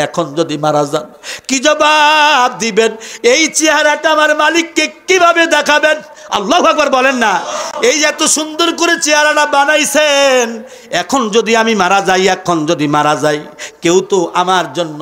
এখন যদি মারা যান কি জবাব দিবেন? এই চেহারাটা আমার মালিককে কিভাবে দেখাবেন? আল্লাহু আকবার বলেন না। এই যে এত সুন্দর করে চেহারাটা বানাইছেন, এখন যদি আমি মারা যাই, এখন যদি মারা যাই, কেউ তো আমার জন্য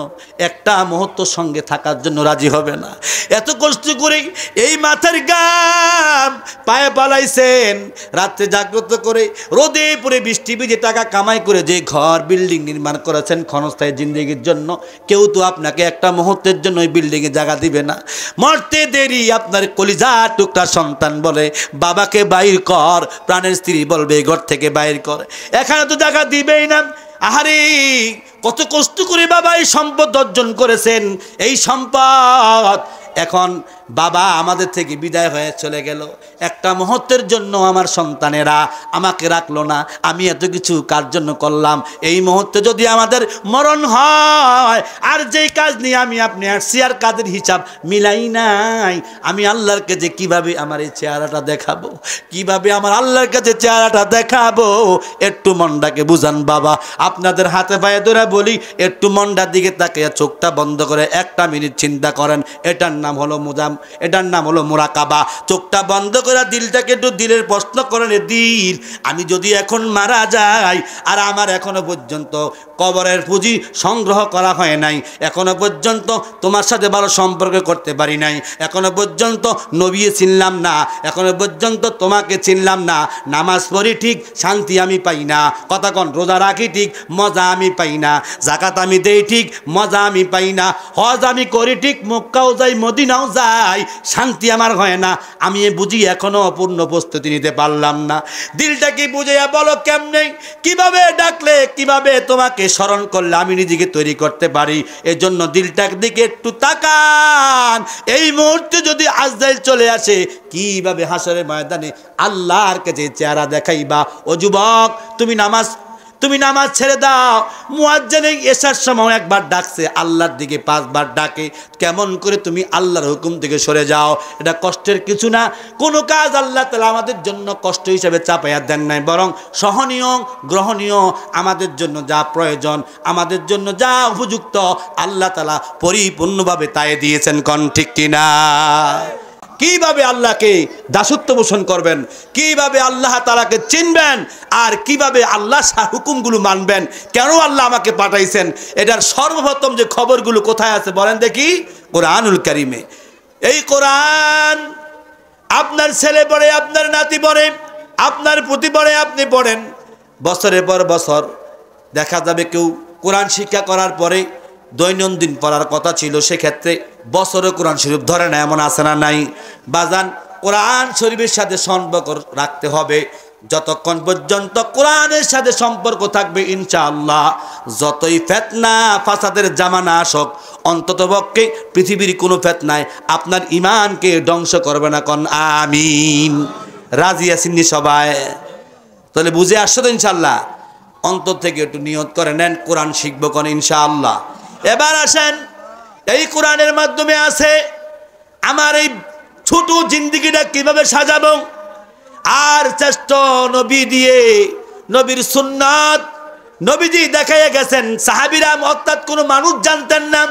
একটা মুহূর্ত সঙ্গে থাকার জন্য রাজি হবে না। এত কষ্ট করে এই মাথার গাম পায়ে পালাইছেন, রাত্রে জাগ্রত করে রোদে পুরে বৃষ্টি ভিজে টাকা কামাই করে যে ঘর বিল্ডিং নির্মাণ করেছেন ক্ষণস্থায়ী জিন্দেগির জন্য, কেউ তো আপনাকে একটা মুহূর্তের জন্য ওই বিল্ডিংয়ে জায়গা দিবে না। মরতে দেরি আপনার কলিজা টুকরা সন্তান বলে বাবাকে বাইর কর, প্রাণের স্ত্রী বলবে ঘর থেকে বাইর কর, এখানে তো জায়গা দিবেই না। আহারে কত কষ্ট করে বাবা এই সম্পদ অর্জন করেছেন, এই সম্পদ এখন বাবা আমাদের থেকে বিদায় হয়ে চলে গেল, একটা মুহূর্তের জন্য আমার সন্তানেরা আমাকে রাখলো না, আমি এত কিছু কার জন্য করলাম। এই মুহূর্তে যদি আমাদের মরণ হয়, আর যেই কাজ নিয়ে আমি আপনি আসছি আর কাজের হিসাব মিলাই নাই, আমি আল্লাহর কাছে কিভাবে আমার এই চেহারাটা দেখাবো, কিভাবে আমার আল্লাহর কাছে চেহারাটা দেখাবো? একটু মনটাকে বুঝান বাবা, আপনাদের হাতে পায়ে ধরে বলি, একটু মনটার দিকে তাকিয়ে চোখটা বন্ধ করে একটা মিনিট চিন্তা করেন। এটার নাম হলো এটার নাম হলো মুরাকাবা। চোখটা বন্ধ করে দিলটাকে একটু দিলের প্রশ্ন করেন, দিল আমি যদি এখন মারা যাই, আর আমার এখনো পর্যন্ত কবরের পুঁজি সংগ্রহ করা হয় নাই, এখনো পর্যন্ত তোমার সাথে ভালো সম্পর্ক করতে পারি নাই, এখনো পর্যন্ত নবী চিনলাম না, এখনো পর্যন্ত তোমাকে চিনলাম না, নামাজ পড়ি ঠিক শান্তি আমি পাই না, কতক্ষণ রোজা রাখি ঠিক মজা আমি পাই না, যাকাত আমি দেই ঠিক মজা আমি পাই না, হজ আমি করি ঠিক মক্কাও যাই মদিনাও যাই, শান্তি আমার হয় না, আমি বুঝি এখনো অপূর্ণ প্রস্তুতি নিতে পারলাম না। দিলটা কি বুঝাইয়া বলো কেমনে, কিভাবে ডাকলে, কিভাবে তোমাকে স্মরণ করলে আমি নিজেকে তৈরি করতে পারি? এজন্য দিলটার দিকে একটু তাকান। এই মুহূর্তে যদি আজরাইল চলে আসে, কিভাবে হাসরের ময়দানে আল্লাহর কাছে চেহারা দেখাইবা? ও যুবক, তুমি নামাজ ছেড়ে দাও। মুয়াজ্জিন এশার সময় একবার ডাকছে, আল্লাহর দিকে 5 বার ডাকে, কেমন করে তুমি আল্লাহর হুকুম থেকে সরে যাও? এটা কষ্টের কিছু না, কোনো কাজ আল্লাহ তাআলা আমাদের জন্য কষ্ট হিসেবে চাপাইয়া দেন নাই, বরং সহনীয় গ্রহণীয়, আমাদের জন্য যা প্রয়োজন, আমাদের জন্য যা উপযুক্ত, আল্লাহ তাআলা পরিপূর্ণভাবে তাই দিয়েছেন। কোন ঠিক কিনা? কিভাবে আল্লাহকে দাসত্ব পোষণ করবেন, কিভাবে আল্লাহ তাআলাকে চিনবেন, আর কিভাবে আল্লাহ হুকুমগুলো মানবেন, কেন আল্লাহ আমাকে পাঠাইছেন, এটার সর্বপ্রথম যে খবরগুলো কোথায় আছে বলেন দেখি? কোরআনুল কারীমে। এই কোরআন আপনার ছেলে পড়ে, আপনার নাতি পড়ে, আপনার পুতি পড়ে, আপনি পড়েন, বছরের পর বছর দেখা যাবে কেউ কোরআন শিক্ষা করার পরে দৈনন্দিন পড়ার কথা ছিল, সেক্ষেত্রে বছরে কোরআন শরীফ ধরে না, এমন আছে না নাই? বাজান, কোরআন শরীফের সাথে সম্পর্ক রাখতে হবে। যতক্ষণ পর্যন্ত কোরআনের সাথে সম্পর্ক থাকবে, ইনশাআল্লাহ যতই ফিতনা ফাসাদের জামানা আসুক, অন্ততপক্ষে পৃথিবীর কোনো ফিতনায় আপনার ঈমানকে ধ্বংস করবে না। কোন আমিন? রাজি আছেননি সবাই? তাহলে বুঝে আসছো তো ইনশাআল্লাহ? অন্তর থেকে একটু নিয়ত করে নেন, কোরআন শিখবো কোন ইনশাআল্লাহ। এবার আসেন, এই কোরআনের মাধ্যমে আছে আমার এই ছোট জিন্দেগিটা কিভাবে সাজাবো, আর শ্রেষ্ঠ নবী দিয়ে, নবীর সুন্নাত নবীজি দেখাইয়া গেছেন। সাহাবীরা অর্থাৎ কোনো মানুষ জানতেন না,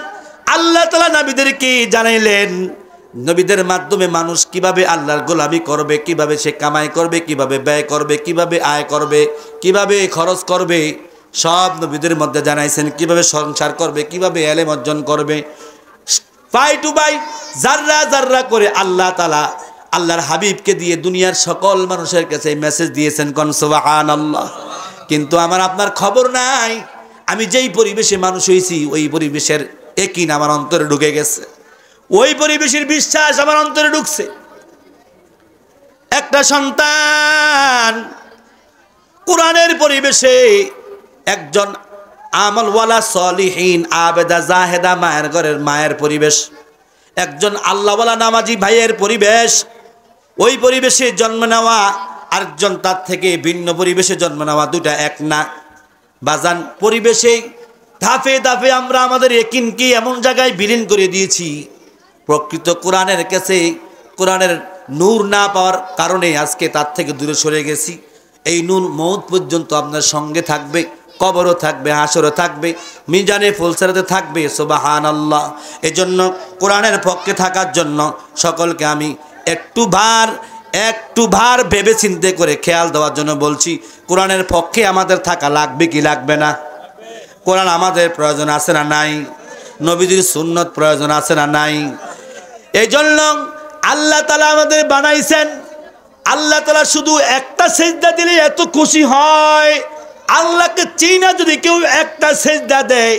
আল্লাহ তাআলা নবীদেরকে জানাইলেন। নবীদের মাধ্যমে মানুষ কিভাবে আল্লাহর গোলামি করবে, কিভাবে সে কামাই করবে, কিভাবে ব্যয় করবে, কিভাবে আয় করবে, কিভাবে খরচ করবে, সব নবীদের মধ্যে জানাইছেন। কিভাবে সংসার করবে, কিভাবে ইলম অর্জন করবে, পাই টু পাই জাররা জাররা করে আল্লাহ তাআলা আল্লাহর হাবিবকে দিয়ে দুনিয়ার সকল মানুষের কাছে মেসেজ দিয়েছেন। কোন সুবহানাল্লাহ। কিন্তু আমার আপনার খবর নাই, আমি যেই পরিবেশে মানুষ হয়েছি, ওই পরিবেশের একই আমার অন্তরে ঢুকে গেছে, ওই পরিবেশের বিশ্বাস আমার অন্তরে ঢুকছে। একটা সন্তান কোরআনের পরিবেশে, একজন আমলওয়ালা সলিহিন আবেদা জাহেদা মায়ের ঘরের মায়ের পরিবেশ, একজন আল্লাহওয়ালা নামাজি ভাইয়ের পরিবেশ, ওই পরিবেশে জন্ম নেওয়া আরেকজন তার থেকে ভিন্ন পরিবেশে জন্ম নেওয়া, দুটা এক না। বাজান, পরিবেশে ধাপে ধাপে আমরা আমাদের ইয়াকিনকে এমন জায়গায় বিলীন করে দিয়েছি, প্রকৃত কোরআনের কাছে কোরআনের নূর না পাওয়ার কারণে আজকে তার থেকে দূরে সরে গেছি। এই নূর মওত পর্যন্ত আপনার সঙ্গে থাকবে, কবরও থাকবে, হাসরও থাকবে, মিজানে ফুলসিরাতে থাকবে। সুবহানাল্লাহ। এজন্য কোরআনের পক্ষে থাকার জন্য সকলকে আমি একটু ভার ভেবে চিন্তে করে খেয়াল দেওয়ার জন্য বলছি, কোরআনের পক্ষে আমাদের থাকা লাগবে কি লাগবে না? কোরআন আমাদের প্রয়োজন আছে না নাই? নবীজির সুন্নত প্রয়োজন আছে না নাই? এই জন্য আল্লাহ তাআলা আমাদের বানাইছেন। আল্লাহ তাআলা শুধু একটা সেজদা দিলে এত খুশি হয়। আল্লাহকে চিনা যদি কেউ একটা সেজদা দেয়,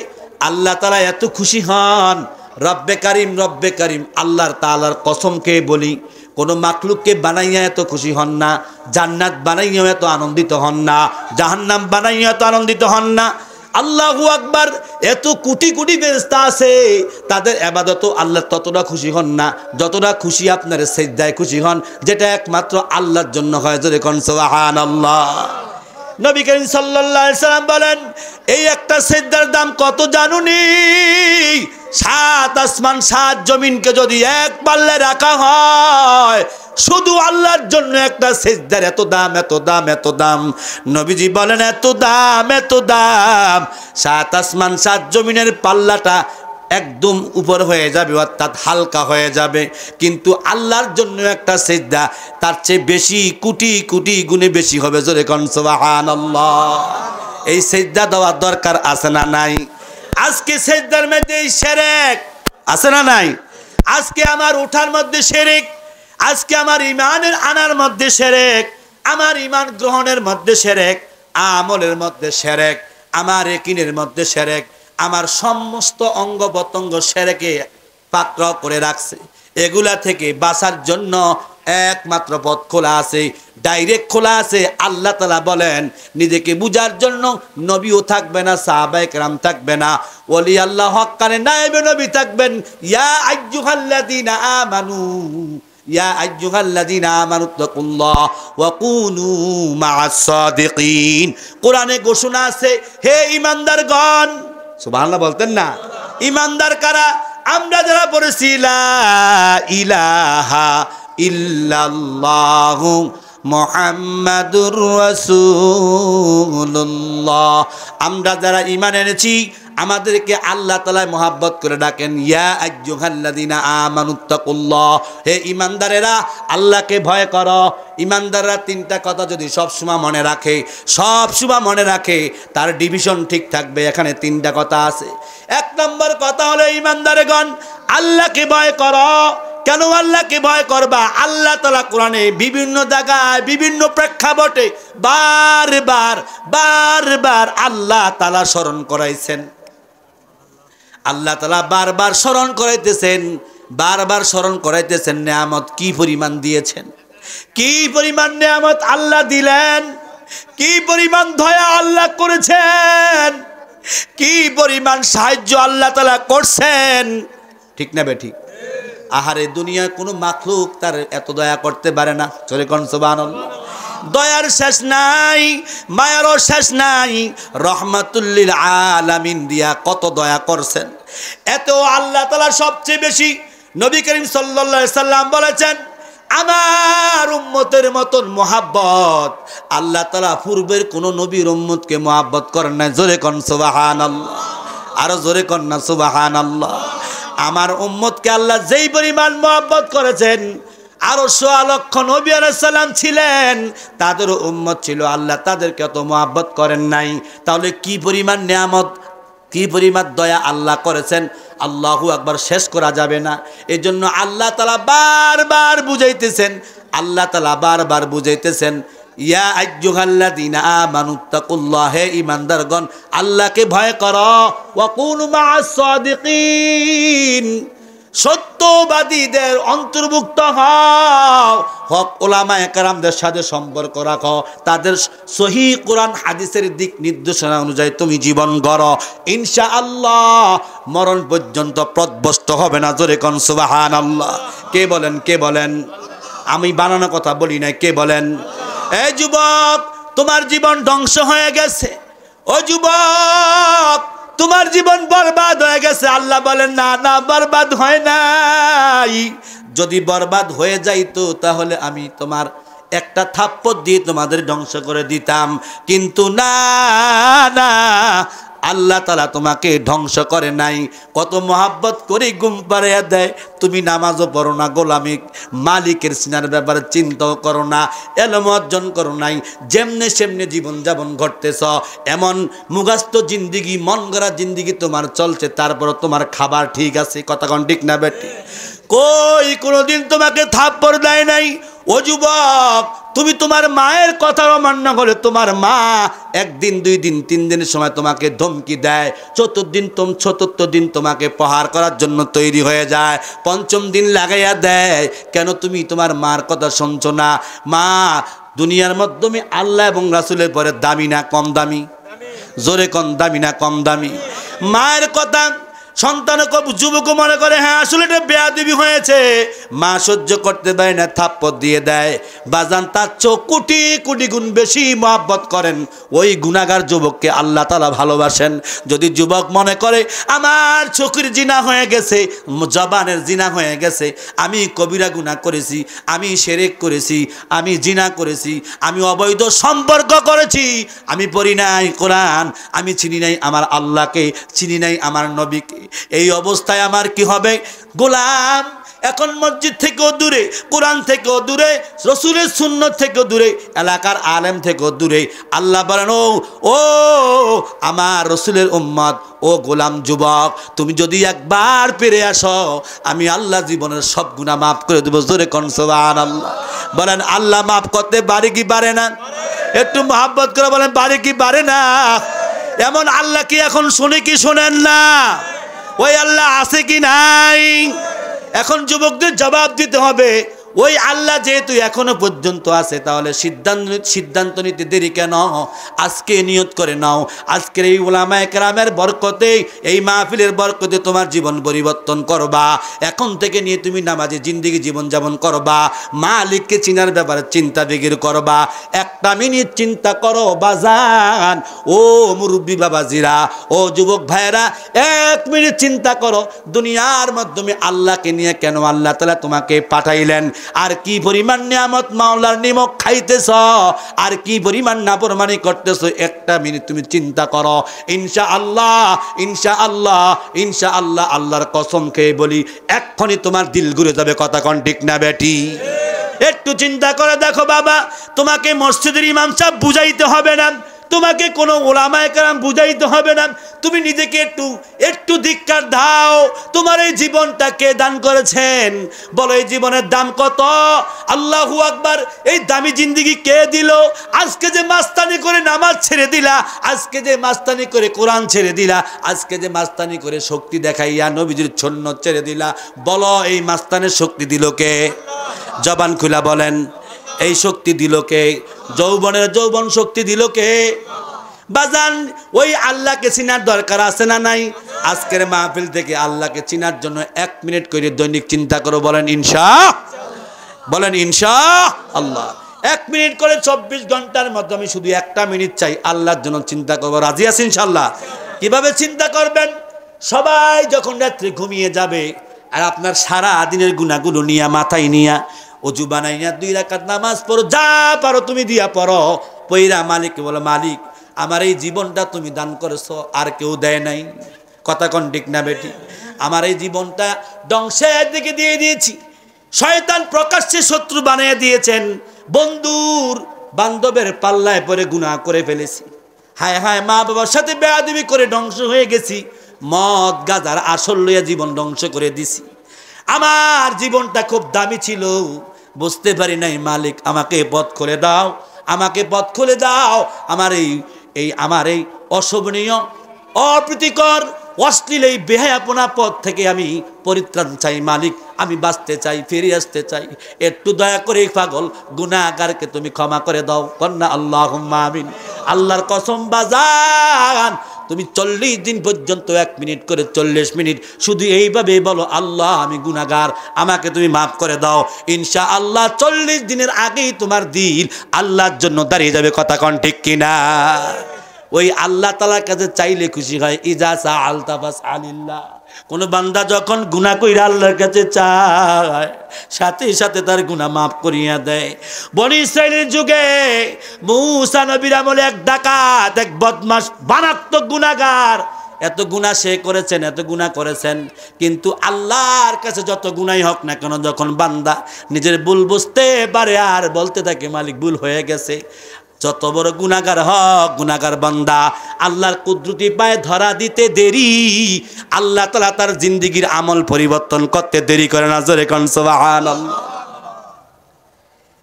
আল্লাহ তাআলা এত খুশি হন। রব্বে কারিম আল্লাহর তাআলার কসমকে বলি, কোনো মাখলুককে বানাইয়া এত খুশি হন না, জান্নাত বানাইয়া এত আনন্দিত হন না, জাহান্নাম বানাইয়া এত আনন্দিত হন না। আল্লাহু আকবার। এত কোটি কোটি ফেরেশতা আছে, তাদের ইবাদতও আল্লাহ ততটা খুশি হন না যতটা খুশি আপনার সিজদায় খুশি হন, যেটা একমাত্র আল্লাহর জন্য হয়। জোরে কোন সুবহানাল্লাহ। নবী করিম সাল্লাল্লাহু আলাইহি সাল্লাম বলেন, এই একটা সিজদার দাম কত জানুনি? 7 আসমান 7 জমিনকে যদি এক পাল্লায় রাখা হয়, শুধু আল্লাহর জন্য একটা সিজদার এত দাম, এত দাম, এত দাম। নবীজি বলেন এত দাম, এত দাম, 7 আসমান 7 জমিনের পাল্লাটা একদম উপর হয়ে যাবে, অর্থাৎ হালকা হয়ে যাবে। কিন্তু আল্লাহর জন্য একটা সিজদা তার চেয়ে বেশি, কোটি কোটি গুণে বেশি হবে। জোরে কোন সুবহানাল্লাহ। এই সিজদা দেওয়ার দরকার আছে না নাই? আজকে সিজদার মধ্যে শিরক আছে না নাই? আজকে আমার ওঠার মধ্যে শিরক, আজকে আমার ইমানের আনার মধ্যে শিরক, আমার ইমান গ্রহণের মধ্যে শিরক, আমলের মধ্যে শিরক, আমার ইয়াকিনের মধ্যে শিরক, আমার সমস্ত অঙ্গ প্রত্যঙ্গ শিরকে পাকড়াও করে রাখছে। এগুলা থেকে বাঁচার জন্য একমাত্র পথ খোলা আছে, ডাইরেক্ট খোলা আছে। আল্লাহ তাআলা বলেন, নিজেকে বুঝার জন্য নবীও থাকবে না, সাহাবায়ে কেরাম থাকবে না, ওলি আল্লাহ হক্কানে নায়েবে নবী থাকবেন। ইয়া আইয়ুহাল্লাযীনা আমানু, ইয়া আইয়ুহাল্লাযীনা আমানুত্তাকুল্লাহ ওয়া কুনু মা'আস সাদিকিন। কোরআনে ঘোষণা আছে, হে ঈমানদারগণ। সুবহানাল্লাহ বলতেন না? ঈমানদার কারা? আমরা যারা পড়েছি লা ইলাহা ইল্লাল্লাহু মুহাম্মাদুর রাসূলুল্লাহ, আমরা যারা ঈমান এনেছি, আমাদেরকে আল্লাহ তাআলা মহব্বত করে ডাকেন, ইয়া আইয়ুহাল্লাযীনা আমানুত্তাকুল্লাহ, হে ঈমানদারেরা আল্লাহকে ভয় করো। ঈমানদাররা তিনটা কথা যদি সবসময় মনে রাখে, সবসময় মনে রাখে, তার ডিভিশন ঠিক থাকবে। এখানে তিনটা কথা আছে। 1 নম্বর কথা হলো, ঈমানদারগণ আল্লাহকে ভয় করো। কেন আল্লাহকে ভয় করবা? আল্লাহ তাআলা কোরআনে বিভিন্ন জায়গায় বিভিন্ন প্রেক্ষাপটে বারবার আল্লাহ তাআলা স্মরণ করাইছেন। আল্লাহ তাআলা বারবার স্মরণ করাইতেছেন নিয়ামত কি পরিমাণ দিয়েছেন, কি পরিমাণ নিয়ামত আল্লাহ দিলেন, কি পরিমাণ দয়া আল্লাহ করেছেন, কি পরিমাণ সাহায্য আল্লাহ তাআলা করছেন। ঠিক না বেঠিক? আহারে, দুনিয়ার কোনো মাখলুক তার এত দয়া করতে পারে না। চলে কোন সুবহানাল্লাহ। দয়ার শেষ নাই, মায়ারও শেষ নাই। রহমাতুল লিল আলামিন দিয়া কত দয়া করছেন। এত আল্লাহ তাআলা সবচেয়ে বেশি নবী করিম সাল্লাল্লাহু আলাইহি সাল্লাম বলেছেন, আমার উম্মতের মতন মহাব্বত আল্লাহ তাআলা পূর্বের কোন নবীর উম্মতকে মহাব্বত করেন না। জোরে কোন সুবহানাল্লাহ, আরো জোরে কোন না সুবহানাল্লাহ। আমার উম্মতকে আল্লাহ যেই পরিমাণ মহব্বত করেছেন, আরো 100 লক্ষ নবী আলাইহিস সালাম ছিলেন, তাদেরও উম্মত ছিল, আল্লাহ তাদেরকে এত মহব্বত করেন নাই। তাহলে কি পরিমাণ নিয়ামত, কি পরিমাণ দয়া আল্লাহ করেছেন, আল্লাহু আকবার, শেষ করা যাবে না। এজন্য আল্লাহ তাআলা বারবার বুঝাইতেছেন, ইয়া আইয়ুহাল্লাযীনা আমানুত্তাকুল্লাহ, হে ঈমানদারগণ আল্লাহকে ভয় করো। ওয়া কুনু মা'আস সাদিকিন, সত্যবাদীদের অন্তর্ভুক্ত হও। হক উলামায়ে কেরামদের সাথে সম্পর্ক রাখো, তাদের সহিহ কোরআন হাদিসের দিক নির্দেশনা অনুযায়ী তুমি জীবন গড়ো। ইনশাআল্লাহ মরণ পর্যন্ত পথভ্রষ্ট হবে না। জোরে কোন সুবহানাল্লাহ। কে বলেন? আমি বানানো কথা বলি না, কে বলেন? এই যুবক, তোমার জীবন ধ্বংস হয়ে গেছে। ও যুবক, তোমার জীবন বরবাদ হয়ে গেছে। আল্লাহ বলেন, না না, বরবাদ হয় নাই। যদি বরবাদ হয়ে যাইতো তাহলে আমি তোমার একটা থাপ্পড় দিয়ে তোমাদের ধ্বংস করে দিতাম, কিন্তু না না, আল্লাহ তাআলা তোমাকে ধ্বংস করে নাই। কত মহাব্বত করে ঘুম পাড়িয়ে দেয়, তুমি নামাজও পড়ো না, গোলামি মালিকের সিনার ব্যাপারে চিন্তাও করো না, এলম অর্জন করো নাই, যেমনে সেমনে জীবনযাপন ঘটতেছ, এমন মুগাস্ত জিন্দিগি, মন গড়া জিন্দিগি তোমার চলছে, তারপরও তোমার খাবার ঠিক আছে। কথা কোন ঠিক না বেটি? কই কোনোদিন তোমাকে থাপ্পড় দেয় নাই? ও যুবক, তুমি তোমার মায়ের কথা অমান্য করে তোমার মা একদিন, 2 দিন, 3 দিনের সময় তোমাকে ধমকি দেয়, চতুর্থ দিন তোমাকে প্রহার করার জন্য তৈরি হয়ে যায়, 5ম দিন লাগাইয়া দেয়। কেন তুমি তোমার মার কথা শুনছো না? মা দুনিয়ার মাধ্যমে আল্লাহ এবং রাসূলের পরে দামি না কম দামি? জোরে কোন দামি না কম দামি? মায়ের কথা সন্তানকে, যুবক মনে করে হ্যাঁ আসলে এটা বেয়াদবি হয়েছে, মা সহ্য করতে পারে না, থাপ্পড় দিয়ে দেয়। বাজান তার চোখ কোটি কোটি গুণ বেশি মহব্বত করেন ওই গুনাহগার যুবককে আল্লাহ তাআলা ভালোবাসেন। যদি যুবক মনে করে আমার চোখের জিনা হয়ে গেছে, জবানের জিনা হয়ে গেছে, আমি কবিরা গুনাহ করেছি, আমি শিরক করেছি, আমি জিনা করেছি, আমি অবৈধ সম্পর্ক করেছি, আমি পড়ি নাই কোরআন, আমি চিনি নাই আমার আল্লাহকে, চিনি নাই আমার নবীকে, এই অবস্থায় আমার কি হবে? গোলাম এখন মসজিদ থেকেও দূরে, কোরআন থেকেও দূরে, রসুলের সুন্নত থেকেও দূরে, এলাকার আলেম থেকেও দূরে। আল্লাহ বলেন ও আমার রসুলের উম্মত, ও গোলাম যুবক, তুমি যদি একবার পেরে আসো, আমি আল্লাহ জীবনের সব গুনাহ মাফ করে দেবো। জোরে কোন সুবহানাল্লাহ। বলেন আল্লাহ মাফ করতে পারে কি পারে না? একটু মহব্বত করে বলেন পারে কি পারে না? এমন আল্লাহ কি এখন শুনে কি শোনেন না? ওই আল্লাহ আছে কি নাই? এখন যুবকদের জবাব দিতে হবে, ওই আল্লাহ যেহেতু এখনো পর্যন্ত আছে, তাহলে সিদ্ধান্ত নিতে দেরি কেন? আজকে নিয়ত করে নাও, আজকের এই উলামায়ে কেরামের বরকতে, এই মাহফিলের বরকতে তোমার জীবন পরিবর্তন করবা। এখন থেকে নিয়ে তুমি নামাজি জিন্দেগি জীবনযাপন করবা, মালিককে চিনার ব্যাপারে চিন্তা ফিকির করবা। 1 মিনিট চিন্তা করো বাজান, ও মুরব্বী বাবাজিরা, ও যুবক ভাইয়েরা, 1 মিনিট চিন্তা করো, দুনিয়ার মাধ্যমে আল্লাহকে নিয়ে কেন আল্লাহ তাআলা তোমাকে পাঠাইলেন? আর কি পরিমাণ নিয়ামত মাওলার নিমক খাইতেছ, আর কি পরিমাণ নাফরমানি করতেছ, 1 মিনিট তুমি চিন্তা করো। ইনশাআল্লাহ ইনশাআল্লাহ ইনশাআল্লাহ, আল্লাহর কসম খেয়ে বলি, এক্ষুনি তোমার দিল ঘুরে যাবে। কথা কোন ঠিক না বেটি? একটু চিন্তা করে দেখো বাবা, তোমাকে মসজিদের ইমাম সাহেব বুঝাইতে হবে না, তোমাকে কোনো ওলামায়ে কেরাম বুঝাইতে হবে না, তুমি নিজেকে একটু ধিক্কার দাও। তোমার এই জীবনটা কে দান করেছেন? বলো এই জীবনের দাম কত? আল্লাহু আকবার। এই দামি জিন্দেগি কে দিল? আজকে যে মাস্তানি করে নামাজ ছেড়ে দিলা, আজকে যে মাস্তানি করে কোরআন ছেড়ে দিলা, আজকে যে মাস্তানি করে শক্তি দেখাইয়া নবীজির সুন্নাত ছেড়ে দিলা, বলো এই মাস্তানের শক্তি দিল কে? জবান খুলা বলেন, এই শক্তি দিল কে? যৌবনের যৌবন শক্তি দিল কে? বাজান ওই আল্লাহকে চিনার দরকার আছে না নাই? আজকের মাহফিল থেকে আল্লাহকে চিনার জন্য 1 মিনিট করে দৈনিক চিন্তা করো। বলেন ইনশাআল্লাহ। 1 মিনিট করে 24 ঘন্টার মধ্যে আমি শুধু 1টা মিনিট চাই আল্লাহর জন্য চিন্তা করবো। রাজি আছেন ইনশাআল্লাহ? কিভাবে চিন্তা করবেন? সবাই যখন রাত্রে ঘুমিয়ে যাবে, আর আপনার সারা দিনের গুনাহগুলো নিয়ে মাথায় নিয়ে অজু বানাইয়া 2 রাকাত নামাজ পড়ো, যা পারো তুমি দিয়া পড়ো, পয়রা মালিককে বলো, মালিক আমার এই জীবনটা তুমি দান করেছো, আর কেউ দেয় নাই। কথা কোন ঠিক না বেটি? আমার এই জীবনটা ধ্বংসের দিকে দিয়ে দিয়েছি, শয়তান প্রকাশ্যে শত্রু বানিয়ে দিয়েছেন, বন্ধুর বান্ধবের পাল্লায় পরে গুনাহ করে ফেলেছি, হায় হায় মা বাবার সাথে বেয়াদবি করে ধ্বংস হয়ে গেছি, মদ গাঁজার আসল লইয়া জীবন ধ্বংস করে দিছি। আমার জীবনটা খুব দামি ছিল, বুঝতে পারি নাই, মালিক আমাকে পথ খুলে দাও, আমাকে পথ খুলে দাও। আমার এই অশোভনীয়, অপ্রীতিকর, অশ্লীল এই বেহায়াপনা পথ থেকে আমি পরিত্রাণ চাই মালিক, আমি বাঁচতে চাই, ফিরে আসতে চাই, একটু দয়া করে পাগল গুনাহগারকে তুমি ক্ষমা করে দাও। কন্যা আল্লাহুম্মা আমিন। আল্লাহর কসম বাজান, তুমি 40 দিন পর্যন্ত 1 মিনিট করে 40 মিনিট শুধু এইভাবে বলো, আল্লাহ আমি গুনাহগার, আমাকে তুমি মাফ করে দাও। ইনশাআল্লাহ 40 দিনের আগেই তোমার দিল আল্লাহর জন্য দাঁড়িয়ে যাবে। কথা কোন ঠিক কিনা? ওই আল্লাহ তাআলার কাছে চাইলে খুশি হয়। ইজা সাআলতা ফাসআলিল্লাহ, কোন বান্দা যখন গুনাহ কইরা আল্লাহর কাছে চায় সাথে সাথে তার গুনাহ মাফ করিয়া দেয়। বনি ইসরাইলের যুগে মূসা নবীর আমলে এক ডাকাত, এক বদমাশ, মারাত্মক গুনাহগার, এত গুনাহ সে করেছেন, এত গুনাহ করেছেন, কিন্তু আল্লাহর কাছে যত গুনাহই হোক না কেন, যখন বান্দা নিজের ভুল বুঝতে পারে আর বলতে থাকে মালিক ভুল হয়ে গেছে, যত বড় গুনাহগার হক, গুনাহগার বান্দা আল্লাহর কুদরতি পায়ে ধরা দিতে দেরি, আল্লাহ তাআলা তার জিন্দেগীর আমল পরিবর্তন করতে দেরি করে না। জোরে কোন সুবহানাল্লাহ।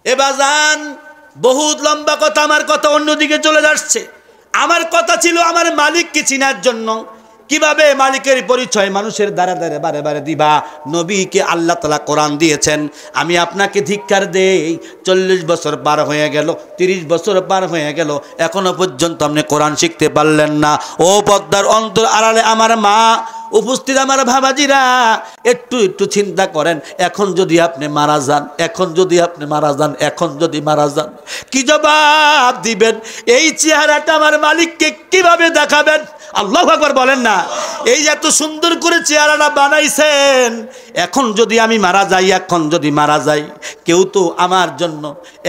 এ বাজান, বহুত লম্বা কথা, আমার কথা অন্যদিকে চলে যাচ্ছে। আমার কথা ছিল আমার মালিককে চিনার জন্য, কিভাবে মালিকের পরিচয় মানুষের দ্বারা দ্বারা বারে বারে দিবা। নবীকে আল্লাহ তাআলা কোরআন দিয়েছেন। আমি আপনাকে ধিক্কার দেই, 40 বছর পার হয়ে গেল, 30 বছর পার হয়ে গেল, এখনো পর্যন্ত আপনি কোরআন শিখতে পারলেন না। ও পর্দার অন্তর আড়ালে আমার মা, উপস্থিত আমার ভাবাজিরা, একটু একটু চিন্তা করেন, এখন যদি আপনি মারা যান, এখন যদি আপনি মারা যান, এখন যদি মারা যান, কি জবাব দিবেন? এই চেহারাটা আমার মালিককে কিভাবে দেখাবেন? আল্লাহু আকবার বলেন না। এই যে এত সুন্দর করে চেহারাটা বানাইছেন, এখন যদি আমি মারা যাই, এখন যদি মারা যাই, কেউ তো আমার জন্য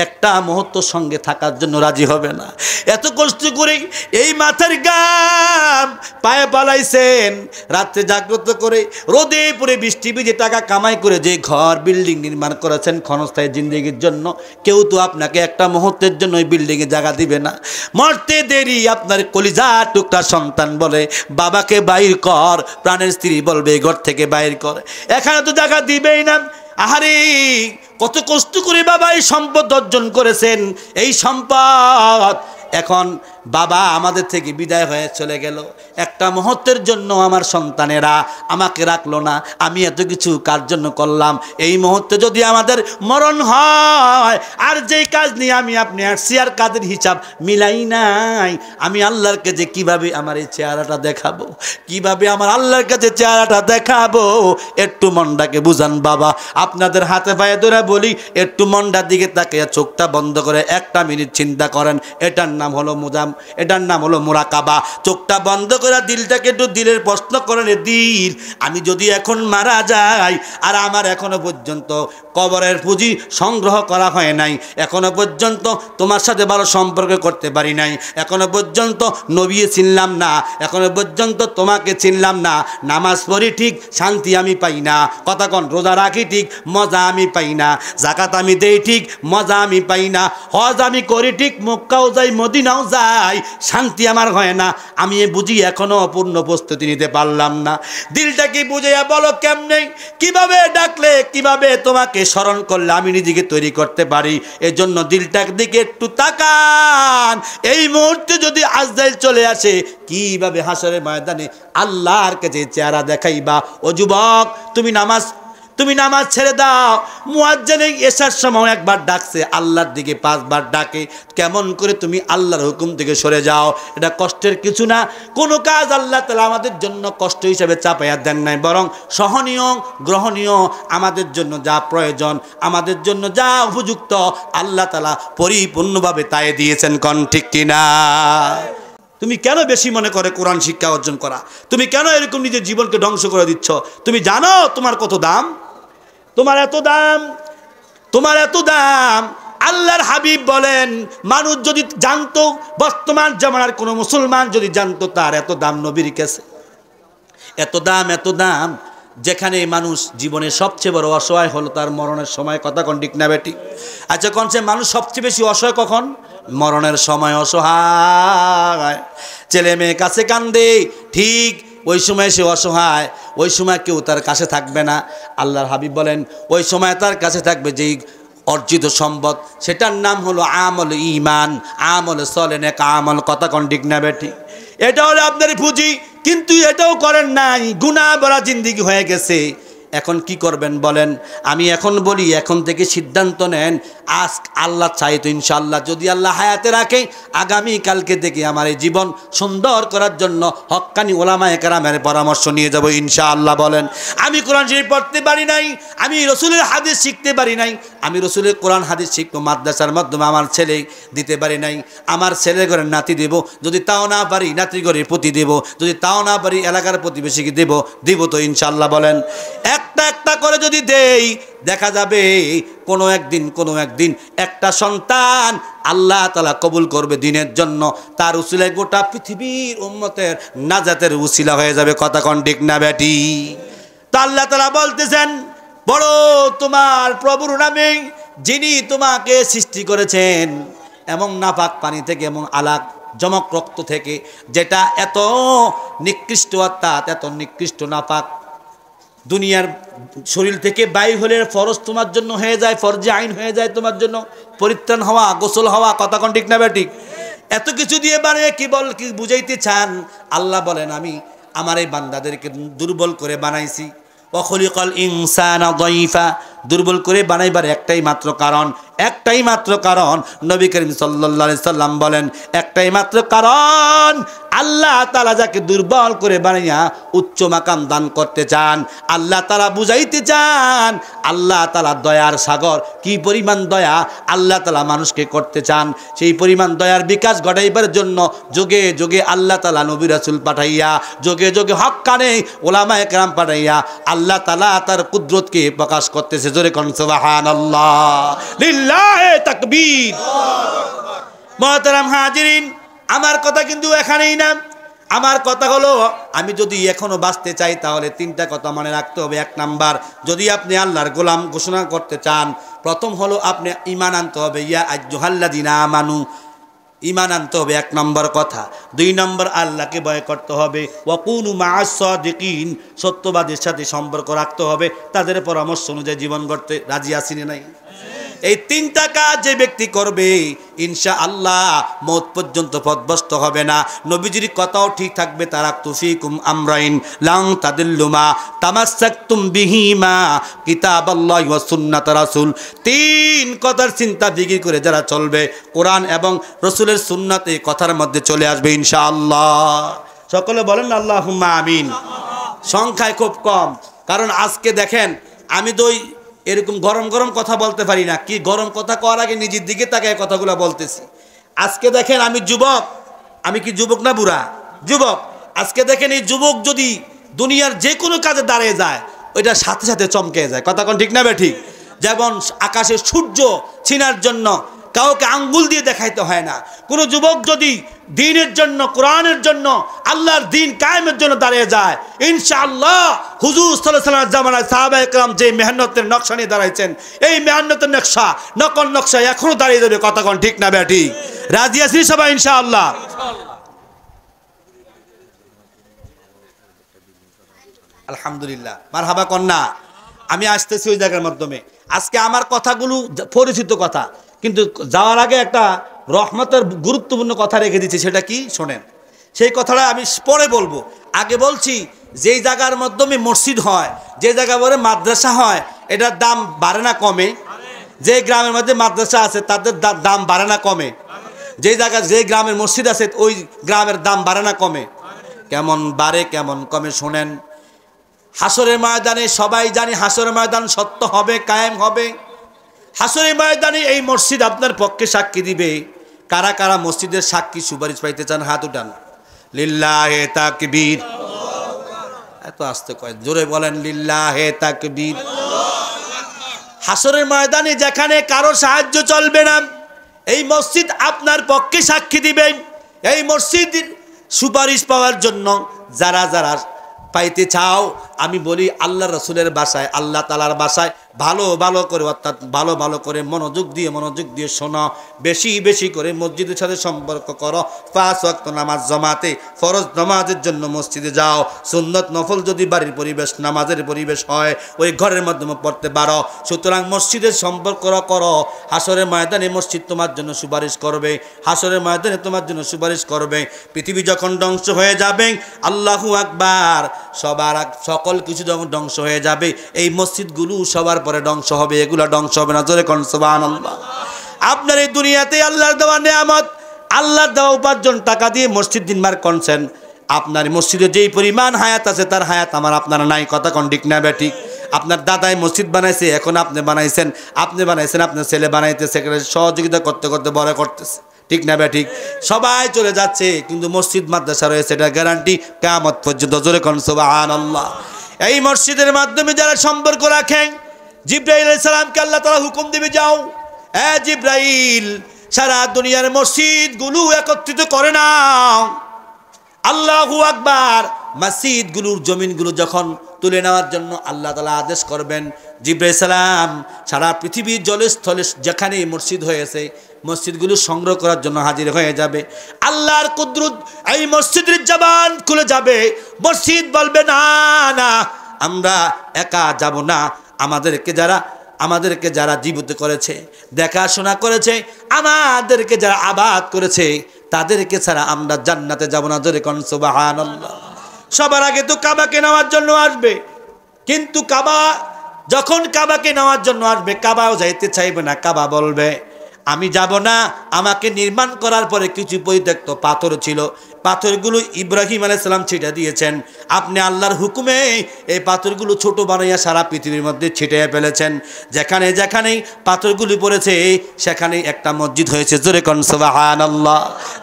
একটা মুহূর্ত সঙ্গে থাকার জন্য রাজি হবে না। এত কষ্ট করে এই মাথার গাম পায়ে পালাইছেন, রাত্রে জাগ্রত করে রোদে পুরে বৃষ্টি ভিজে টাকা কামাই করে যে ঘর বিল্ডিং নির্মাণ করেছেন ক্ষণস্থায়ী জিন্দেগির জন্য, কেউ তো আপনাকে একটা মুহূর্তের জন্য ওই বিল্ডিংয়ে জায়গা দিবে না। মরতে দেরি আপনার কলিজার টুকরা সন্তান বলে বাবাকে বাইর কর, প্রাণের স্ত্রী বলবে ঘর থেকে বাইর কর, এখানে তো জায়গা দিবেই না। আহারে, কত কষ্ট করে বাবা এই সম্পদ অর্জন করেছেন, এই সম্পদ এখন বাবা আমাদের থেকে বিদায় হয়ে চলে গেল, একটা মুহূর্তের জন্য আমার সন্তানেরা আমাকে রাখলো না, আমি এত কিছু কার জন্য করলাম, এই মুহূর্তে যদি আমাদের মরণ হয়, আর যেই কাজ নিয়ে আমি আপনি আসছি আর কাজের হিসাব মিলাই নাই, আমি আল্লাহর কাছে কিভাবে আমার এই চেহারাটা দেখাবো, কিভাবে আমার আল্লাহর কাছে চেহারাটা দেখাবো? একটু মনটাকে বুঝান বাবা, আপনাদের হাতে পায়ে ধরে বলি, একটু মনটার দিকে তাকিয়ে চোখটা বন্ধ করে 1 মিনিট চিন্তা করেন। এটার নাম হলো এটার নাম হলো মুরাকাবা। চোখটা বন্ধ করে দিলটাকে একটু দিলের প্রশ্ন করেন, দিল, আমি যদি এখন মারা যাই আর আমার এখনো পর্যন্ত কবরের পুঁজি সংগ্রহ করা হয় নাই, এখনো পর্যন্ত তোমার সাথে ভালো সম্পর্ক করতে পারি নাই, এখনো পর্যন্ত নবী চিনলাম না, এখনো পর্যন্ত তোমাকে চিনলাম না, নামাজ পড়ি ঠিক শান্তি আমি পাই না, কথা কন, রোজা রাখি ঠিক মজা আমি পাই না, যাকাত আমি দেই ঠিক মজা আমি পাই না, হজ আমি করি ঠিক, মক্কাও যাই মদিনাও যাই, শান্তি আমার হয় না, আমি বুঝি এখনো অপূর্ণ প্রস্তুতি নিতে পারলাম না। দিলটা কি বুঝিয়া বলো কেমনে, কিভাবে ডাকলে, কিভাবে তোমাকে স্মরণ করলে আমি নিজেকে তৈরি করতে পারি? এজন্য দিলটার দিকে একটু তাকান। এই মুহূর্তে যদি আজরাইল চলে আসে, কিভাবে হাসরের ময়দানে আল্লাহর কাছে চেহারা দেখাইবা? ও যুবক, তুমি নামাজ ছেড়ে দাও। মুয়াজ্জিন এশার সময় একবার ডাকছে, আল্লাহর দিকে 5 বার ডাকে, কেমন করে তুমি আল্লাহর হুকুম থেকে সরে যাও? এটা কষ্টের কিছু না, কোনো কাজ আল্লাহ তাআলা আমাদের জন্য কষ্ট হিসেবে চাপাইয়া দেন নাই, বরং সহনীয়, গ্রহণীয়, আমাদের জন্য যা প্রয়োজন, আমাদের জন্য যা উপযুক্ত, আল্লাহ তাআলা পরিপূর্ণভাবে তাই দিয়েছেন। কোন ঠিক কিনা? তুমি কেন বেশি মনে করে কোরআন শিক্ষা অর্জন করা? তুমি কেন এরকম নিজের জীবনকে ধ্বংস করে দিচ্ছ? তুমি জানো তোমার কত দাম? তোমার এত দাম, তোমার এত দাম। আল্লাহর হাবিব বলেন, মানুষ যদি জানতো, বর্তমান জামানার কোনো মুসলমান যদি জানতো তার এত দাম নবীর কাছে, এত দাম, এত দাম, যেখানে মানুষ জীবনের সবচেয়ে বড় অসহায় হলো তার মরণের সময়। কথা কোন ঠিক না বেটি? আচ্ছা, কোন সে মানুষ সবচেয়ে বেশি অসহায় কখন? মরণের সময় অসহায়। ছেলে মেয়ে কাছে কান্দে, ঠিক ওই সময় সে অসহায়, ওই সময় কেউ তার কাছে থাকবে না। আল্লাহর হাবিব বলেন, ওই সময় তার কাছে থাকবে যেই অর্জিত সম্পদ, সেটার নাম হলো আমল ঈমান, আমল সলে নেক আমল। কথা কোন ঠিক না বেটি? এটা হলো আপনার পুঁজি, কিন্তু এটাও করেন নাই, গুনাহ ভরা জিন্দেগি হয়ে গেছে। এখন কি করবেন বলেন? আমি এখন বলি, এখন থেকে সিদ্ধান্ত নেন। আজ আল্লাহ চাই তো ইনশাআল্লাহ যদি আল্লাহ হায়াতে রাখে, আগামী কালকে থেকে আমার এই জীবন সুন্দর করার জন্য হক্কানি ওলামায়ে কেরামের পরামর্শ নিয়ে যাব ইনশাআল্লাহ। বলেন, আমি কোরআন শরীফ পড়তে পারি নাই, আমি রসুলের হাদিস শিখতে পারি নাই, আমি রসুলের কোরআন হাদিস শিখবো মাদ্রাসার মাধ্যমে আমার ছেলে দিতে পারি নাই, আমার ছেলে ঘরের নাতি দেব, যদি তাও না পারি নাতি ঘরের প্রতি দেব, যদি তাও না পারি এলাকার প্রতিবেশীকে দিব তো ইনশাআল্লাহ। বলেন, একটা একটা করে যদি দেই, দেখা যাবে কোনো একদিন একটা সন্তান আল্লাহ তাআলা কবুল করবে দিনের জন্য, তার উসিলায় গোটা পৃথিবীর উম্মতের নাজাতের উসিলা হয়ে যাবে। কথা কোন ঠিক না বেটি? তা আল্লাহ তাআলা বলতেছেন, বড় তোমার প্রভুর নামে যিনি তোমাকে সৃষ্টি করেছেন এবং নাপাক পানি থেকে এবং আলাক জমক রক্ত থেকে, যেটা এত নিকৃষ্ট, অর্থাৎ এত নিকৃষ্ট নাপাক, দুনিয়ার শরীর থেকে বাইর হলে ফরজ তোমার জন্য হয়ে যায়, ফরজে আইন হয়ে যায় তোমার জন্য, পরিত্রাণ হওয়া, গোসল হওয়া। কথা কোন ঠিক না বেঠিক? এত কিছু দিয়ে বানিয়ে কি বুঝাইতে চান? আল্লাহ বলেন, আমি আমার এই বান্দাদেরকে দুর্বল করে বানাইছি। ওয়াখলিকাল ইনসানা দাইফা, দুর্বল করে বানাইবার একটাই মাত্র কারণ নবী করিম সাল্লাল্লাহু আলাইহি সাল্লাম বলেন, একটাই মাত্র কারণ, আল্লাহ তাআলা যাকে দুর্বল করে বানাইয়া উচ্চ মাকাম দান করতে চান, আল্লাহ তাআলা বুঝাইতে চান, আল্লাহ তাআলা দয়ার সাগর, কি পরিমাণ দয়া আল্লাহ তাআলা মানুষকে করতে চান, সেই পরিমাণ দয়ার বিকাশ ঘটাইবার জন্য যুগে যুগে আল্লাহ তাআলা নবী রাসূল পাঠাইয়া, যুগে যুগে হক্কানে ওলামায়ে কেরাম পাঠাইয়া আল্লাহ তাআলা তার কুদরতকে প্রকাশ করতেছে। জোরে কোন সুবহানাল্লাহ, লিল্লাহি তাকবীর। মুহতারাম হাজিরিন, আমার কথা কিন্তু এখানেই না। আমার কথা হলো, আমি যদি এখনো বাঁচতে চাই তাহলে তিনটা কথা মনে রাখতে হবে। এক নাম্বার, যদি আপনি আল্লাহর গোলাম ঘোষণা করতে চান, প্রথম হলো আপনি ঈমান আনতে হবে। ইয়া আইয়ুহাল্লাযীনা আমানু, ঈমান আনতে হবে, এক নম্বর কথা। দুই নম্বর, আল্লাহকে ভয় করতে হবে। ওয়াকুনু মা'আস সাদিকিন, সত্যবাদীর সাথে সম্পর্ক রাখতে হবে, তাদের পরামর্শ অনুযায়ী জীবন গড়তে রাজি আছি না নাই? এই তিনটা কাজ যে ব্যক্তি করবে, ইনশাআল্লাহ মওত পর্যন্ত পথভ্রষ্ট হবে না। নবীজির কথাও ঠিক থাকবে, তারাকতু ফীকুম আমরাইন লান তাদিল্লু মা তামাসসাকতুম বিহিমা কিতাবাল্লাহি ওয়া সুন্নাত রাসূল। তিন কথার চিন্তা ফিকির করে যারা চলবে, কোরআন এবং রাসূলের সুন্নাত এই কথার মধ্যে চলে আসবে ইনশাআল্লাহ। সকলে বলেন আল্লাহুম্মা আমিন। সংখ্যায় খুব কম, কারণ আজকে দেখেন আমি তো এরকম গরম গরম কথা বলতে পারি না। কি গরম কথা করার আগে নিজের দিকে তাকায় কথাগুলো বলতেছি। আজকে দেখেন আমি যুবক, আমি কি যুবক না বুড়া? যুবক। আজকে দেখেন এই যুবক যদি দুনিয়ার যে কোনো কাজে দাঁড়িয়ে যায়, ওইটার সাথে সাথে চমকে যায়। কথা কোন ঠিক না বেঠিক? যেমন আকাশে সূর্য চিনার জন্য কাউকে আঙ্গুল দিয়ে দেখাইতে হয় না। কোনো যুবক যদি দ্বীনের জন্য, কোরআনের জন্য, আল্লাহর দ্বীন কায়েমের জন্য দাঁড়িয়ে যায়, ইনশাআল্লাহ হুজুর সাল্লাল্লাহু আলাইহি ওয়াসাল্লামের জামানায় সাহাবায়ে কেরাম যে মেহনতের নকশা নিয়ে দাঁড়াইছেন, এই মেহনতের নকশা, নকল নকশা এখনো দাঁড়িয়ে যাবে। কথা কোন ঠিক না বেঠিক? রাজি আছি সবাই ইনশাআল্লাহ? আলহামদুলিল্লাহ, মারহাবা কন্যা। আমি আসতেছি ওই জায়গার মাধ্যমে। আজকে আমার কথাগুলো পরিচিত কথা, কিন্তু যাওয়ার আগে একটা রহমতের গুরুত্বপূর্ণ কথা রেখে দিচ্ছি। সেটা কি শোনেন, সেই কথাটা আমি পরে বলবো। আগে বলছি, যেই জায়গার মাধ্যমে মসজিদ হয়, যে জায়গা বলে মাদ্রাসা হয়, এটার দাম বাড়ে না কমে? যে গ্রামের মধ্যে মাদ্রাসা আছে তাদের দাম বাড়ে না কমে? যে জায়গা, যে গ্রামের মসজিদ আছে ওই গ্রামের দাম বাড়ে না কমে? কেমন বাড়ে কেমন কমে শোনেন। হাসরের ময়দানে সবাই জানি হাসরের ময়দান সত্য হবে, কায়েম হবে। হাসরের ময়দানে এই মসজিদ আপনার পক্ষে সাক্ষী দিবে। কারা কারা মসজিদের সাক্ষী সুপারিশ পাইতে চান? হাত উঠান। লিল্লাহে তাকবীর। এত আস্তে কয়, জোরে বলেন লিল্লাহে তাকবীর। হাসরের ময়দানে যেখানে কারো সাহায্য চলবে না, এই মসজিদ আপনার পক্ষে সাক্ষী দিবে। এই মসজিদ সুপারিশ পাওয়ার জন্য যারা যারা পাইতে চাও, আমি বলি আল্লাহ রসুলের বাসায়, আল্লাহ তাআলার বাসায় ভালো ভালো করে, অর্থাৎ ভালো ভালো করে মনোযোগ দিয়ে শোনো, বেশি বেশি করে মসজিদের সাথে সম্পর্ক করো। 5 ওয়াক্ত নামাজ জমাতে, ফরজ নামাজের জন্য মসজিদে যাও। সুন্নত নফল যদি বাড়ির পরিবেশ, নামাজের পরিবেশ হয়, ওই ঘরের মাধ্যমে পড়তে পারো। সুতরাং মসজিদের সম্পর্ক করো। হাসরের ময়দানে মসজিদ তোমার জন্য সুপারিশ করবে, হাসরের ময়দানে তোমার জন্য সুপারিশ করবে। পৃথিবী যখন ধ্বংস হয়ে যাবে, আল্লাহু আকবার, সকল সকল কিছু যখন ধ্বংস হয়ে যাবে, এই মসজিদগুলো সবার পরে ধ্বংস হবে, এগুলো ধ্বংস হবে না। জোরে কোন সুবহানাল্লাহ। আপনার এই দুনিয়াতে আল্লাহর দেওয়া নেয়ামত, আল্লাহর দেওয়া উপার্জন টাকা দিয়ে মসজিদ নির্মাণ করছেন। আপনার মসজিদে যেই পরিমাণ হায়াত আছে তার হায়াত আমার আপনার নাই। কথা কোন ঠিক না বেঠিক? আপনার দাদাই মসজিদ বানাইছে, এখন আপনি বানাইছেন, আপনার ছেলে বানাইতেছে, সহযোগিতা করতে করতে বড় করতেছে, ঠিক না বেঠিক? সবাই চলে যাচ্ছে, কিন্তু মসজিদ মাদ্রাসা রয়েছে, এটা গ্যারান্টি কিয়ামত পর্যন্ত। জোরে কোন সুবহানাল্লাহ। এই মসজিদের মাধ্যমে যারা সম্পর্ক রাখেন, জিবরাইল আলাইহিস সালামকে আল্লাহ তাআলা হুকুম দিবে, যাও জিবরাইল সারা দুনিয়ার মসজিদগুলো একত্রিত করে নাও। আল্লাহু আকবার। মসজিদগুলোর জমিনগুলো যখন তুলে নেওয়ার জন্য আল্লাহ তাআলা আদেশ করবেন, জিবরাইল সালাম সারা পৃথিবীর জলস্থলে যেখানে মসজিদ হয়েছে মসজিদগুলো সংগ্রহ করার জন্য হাজির হয়ে যাবে। আল্লাহর কুদরত, এই মসজিদের জবান খুলে যাবে। মসজিদ বলবে, না না, আমরা একা যাব না, আমাদেরকে যারা জীবিত করেছে, দেখাশোনা করেছে, আমাদেরকে যারা আবাদ করেছে, তাদেরকে ছাড়া আমরা জান্নাতে যাব না। জোরে কোন সুবহানাল্লাহ। সবার আগে তো কাবাকে নেওয়ার জন্য আসবে, কিন্তু যখন কাবাকে নেওয়ার জন্য আসবে, কাবাও যাইতে চাইবে না। কাবা বলবে, আমি যাব না। আমাকে নির্মাণ করার পরে কিছু পরিত্যক্ত পাথর ছিল, পাথরগুলো ইব্রাহিম আলাইহিস সালাম ছিটা দিয়েছেন। আপনি আল্লাহর হুকুমে এই পাথরগুলো ছোট বানাইয়া সারা পৃথিবীর মধ্যে ছিটিয়ে ফেলেছেন। যেখানে যেখানে পাথরগুলি পড়েছে সেখানে একটা মসজিদ হয়েছে। জোরে কোন সুবহানাল্লাহ।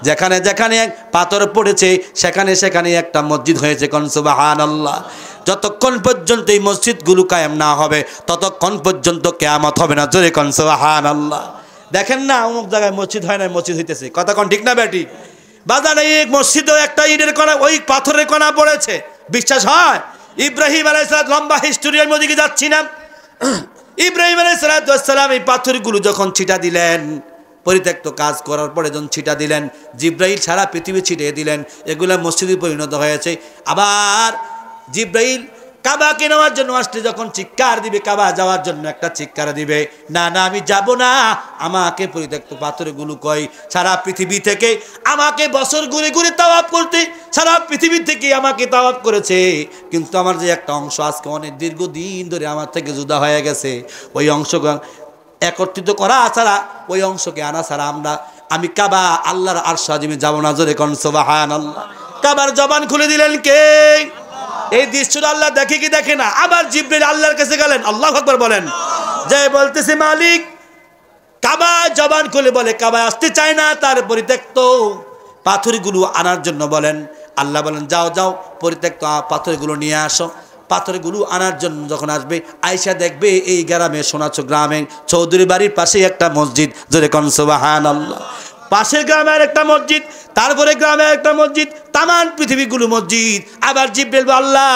যেখানে যেখানে পাথর পড়েছে সেখানে সেখানে একটা মসজিদ হয়েছে। কোন সুবহানাল্লাহ। যতক্ষণ পর্যন্ত এই মসজিদগুলো কায়েম না হবে ততক্ষণ পর্যন্ত কিয়ামত হবে না। জোরে কোন সুবহানাল্লাহ। দেখেন না, অমুক জায়গায় মসজিদ হয় না, মসজিদ হইতেছে। কথা কোন ঠিক না বেটি? বাজারে এক মসজিদেও একটা ইটের কণা, ওই পাথরের কণা পড়েছে, বিশ্বাস হয়? ইব্রাহিম আলাইহিস সালাম, লম্বা হিস্টোরি এর মধ্যে যাচ্ছি না। ইব্রাহিম আলাইহিস সালাম এই পাথরগুলো যখন ছিটা দিলেন, পরিত্যক্ত কাজ করার পরে যখন ছিটা দিলেন, জিব্রাইল সারা পৃথিবী ছিটিয়ে দিলেন, এগুলা মসজিদে পরিণত হয়েছে। আবার জিব্রাইল কাবাকে নেওয়ার জন্য আসলে যখন চিৎকার দিবে, কাবা যাওয়ার জন্য একটা চিৎকার দিবে, না না আমি যাব না, আমাকে পরিত্যক্ত পাথরগুলো কই সারা পৃথিবী থেকে আমাকে বছর ঘুরে ঘুরে তাওয়াফ করতে, সারা পৃথিবী থেকে আমাকে তাওয়াফ করেছে, কিন্তু আমার যে একটা অংশ আজকে অনেক দীর্ঘদিন ধরে আমার থেকে জুদা হয়ে গেছে, ওই অংশকে একত্রিত করা ছাড়া, ওই অংশকে আনা ছাড়া আমি কাবা আল্লাহর আরশ আজিমে যাব না। জোরে কোন সুবহানাল্লাহ। কাবার জবান খুলে দিলেন কে? এই দৃশ্যটা আল্লাহ দেখে কি দেখে না? আবার জিবরিল আল্লাহর কাছে গেলেন, আল্লাহু আকবার বলেন, যে বলতেছে, মালিক, কাবা জবান খুলে বলে কাবা আসতে চায় না, তার পরিত্যক্ত পাথরগুলো আনার জন্য বলেন। আল্লাহ বলেন, যাও যাও পরিত্যক্ত পাথরগুলো নিয়ে আসো। পাথরগুলো আনার জন্য যখন আসবে, আয়েশা দেখবে এই গ্রামে, সোনাচো গ্রামে চৌধুরী বাড়ির পাশে একটা মসজিদ। জোরে কোন সুবহানাল্লাহ। পাশের গ্রামে আর একটা মসজিদ, তারপরে গ্রামে একটা মসজিদ, তামান পৃথিবীগুলো মসজিদ। আবার জিবরিল, আল্লাহ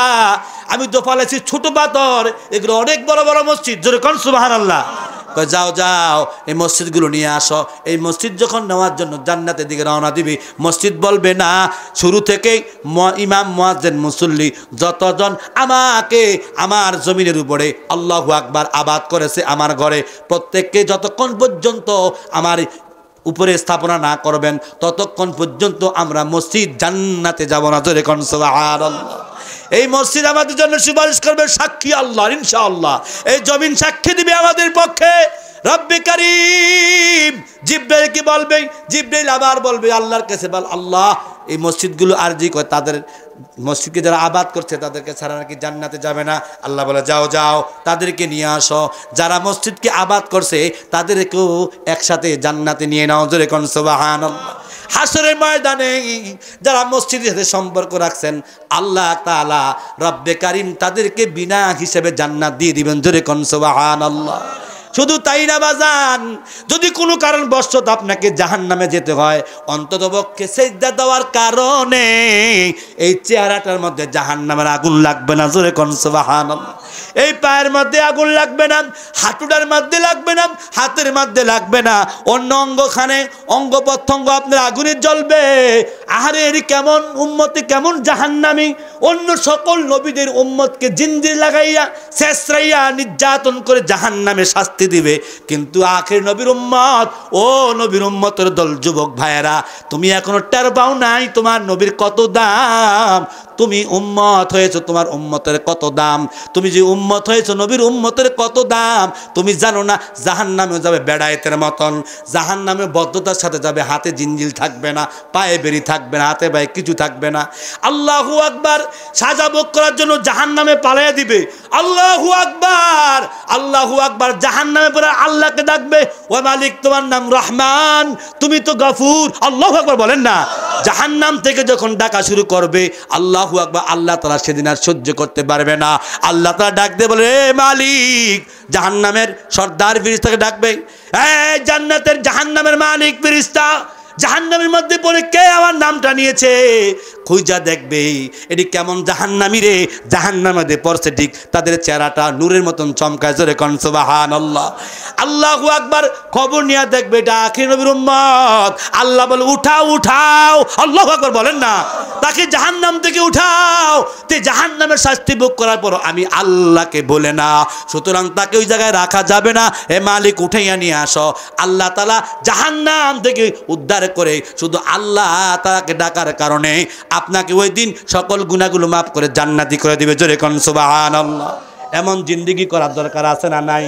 আমি তো ফেলেছি ছোট পাথর, এগুলো অনেক বড় বড় মসজিদ। জোরে কোন সুবহানাল্লাহ। যাও যাও এই মসজিদগুলো নিয়ে আসো। এই মসজিদ যখন নেওয়ার জন্য জান্নাতের দিকে রওনা দিবি, মসজিদ বলবে, না, শুরু থেকেই ইমাম, মুয়াজ্জিন, মুসল্লি যতজন আমাকে আমার জমিনের উপরে আল্লাহু আকবার আবাদ করেছে আমার ঘরে, প্রত্যেককে যতক্ষণ পর্যন্ত আমার উপরে স্থাপনা না করবেন ততক্ষণ পর্যন্ত আমরা মসজিদ জান্নাতে যাব না। জোরে কোন সুবহানাল্লাহ। এই মসজিদ আমাদের জন্য সুপারিশ করবে, সাক্ষী আল্লাহ, ইনশাআল্লাহ। এই জমিন সাক্ষী দিবে আমাদের পক্ষে। রব্বে কারীম জিবরাইল কি বলবে? জিবরাইল আবার বলবে আল্লাহর কাছে, বল আল্লাহ এই মসজিদগুলো আরজি করে, তাদের মসজিদকে যারা আবাদ করছে তাদেরকে ছাড়া নাকি জান্নাতে যাবে না। আল্লাহ বলে, যাও যাও তাদেরকে নিয়ে আসো, যারা মসজিদকে আবাদ করছে তাদেরকেও একসাথে জান্নাতে নিয়ে নাও। জোরে কোন সুবহানাল্লাহ। হাসরের ময়দানে যারা মসজিদের সাথে সম্পর্ক রাখছেন, আল্লাহ তাআলা রব্বে কারীম তাদেরকে বিনা হিসেবে জান্নাত দিয়ে দিবেন। জোরে কোন সুবহানাল্লাহ। শুধু তাই না বাজান, যদি কোনো কারণবশত আপনাকে জাহান্নামে যেতে হয়, অন্ততপক্ষে সিজদা দেওয়ার কারণে এই চেহারাটার মধ্যে জাহান্নামের আগুন লাগবে না। জোরে কোন সুবহানাল্লাহ। এই পায়ের মধ্যে আগুন লাগবে না, হাঁটুটার মধ্যে লাগবে না, হাতের মধ্যে লাগবে না, অন্য অঙ্গখানে অঙ্গ প্রত্যঙ্গ আপনার আগুনে জ্বলবে। আহারে কেমন উম্মতে, কেমন জাহান্নামী! অন্য সকল নবীদের উম্মতকে জিঞ্জির লাগাইয়া ছেঁচড়াইয়া নির্যাতন করে জাহান্নামে শাস্তি দিবে, কিন্তু আখির নবীর উম্মত, ও নবীর উম্মতের দল যুবক ভাইয়েরা, তুমি এখনো টের পাও নাই তোমার নবীর কত দাম। তুমি উম্মত হয়েছো, তোমার উম্মতের কত দাম, তুমি যে উম্মত হয়েছো নবীর উম্মতের কত দাম তুমি জানো না? জাহান্নামে যাবে বেড়ায়েতের মতন, জাহান্নামে বদ্ধতার সাথে যাবে, হাতে জিঞ্জিল থাকবে না, পায়ে বেরি থাকবে না, হাতে পায়ে কিছু থাকবে না। আল্লাহু আকবার, সাজা ভোগ করার জন্য জাহান্নামে পালাইয়া দিবে। আল্লাহু আকবার, আল্লাহু আকবার, জাহান্নামে পড়ে আল্লাহকে ডাকবে, ও মালিক তোমার নাম রহমান, তুমি তো গফুর। আল্লাহু আকবার বলেন না। জাহান্নাম থেকে যখন ডাকা শুরু করবে আল্লাহু আকবার, আল্লাহ তাআলা সেদিন আর সহ্য করতে পারবে না। আল্লাহ তাআলা ডাক দিয়ে বলে, এ মালিক, জাহান্নামের সর্দার ফেরেশতাকে ডাকবে, এই জান্নাতের জাহান্নামের মালিক ফেরেশতা, জাহান্নামের মধ্যে পড়ে কে আমার নামটা নিয়েছে? খুঁজা দেখবে এটি কেমন জাহান্নামী রে, জাহান্নামের মধ্যে পড়ছে ঠিক তাদের চেহারাটা নূরের মতন চমকায়, জোরে কোন সুবহানাল্লাহ। আল্লাহু আকবার, খবর নিয়ে দেখবে এটা আখির নবীর উম্মত। আল্লাহ বলে, উঠাও উঠাও। আল্লাহু আকবার বলেন না। তাকে জাহান্নাম থেকে উঠাও। তে জাহান্নামের শাস্তি ভোগ করার পর আমি আল্লাহকে বলে না, সুতরাং তাকে ওই জায়গায় রাখা যাবে না। হে মালিক, উঠাইয়া নিয়ে আসো। আল্লাহ তাআলা জাহান্নাম থেকে উদ্ধার করে শুধু আল্লাহ তাআলাকে ডাকার কারণে আপনাকে ওই দিন সকল গুনাহগুলো মাফ করে জান্নাতি করে দিবে, জোরে কোন সুবহানাল্লাহ। এমন জিন্দেগি করার দরকার আছে না নাই?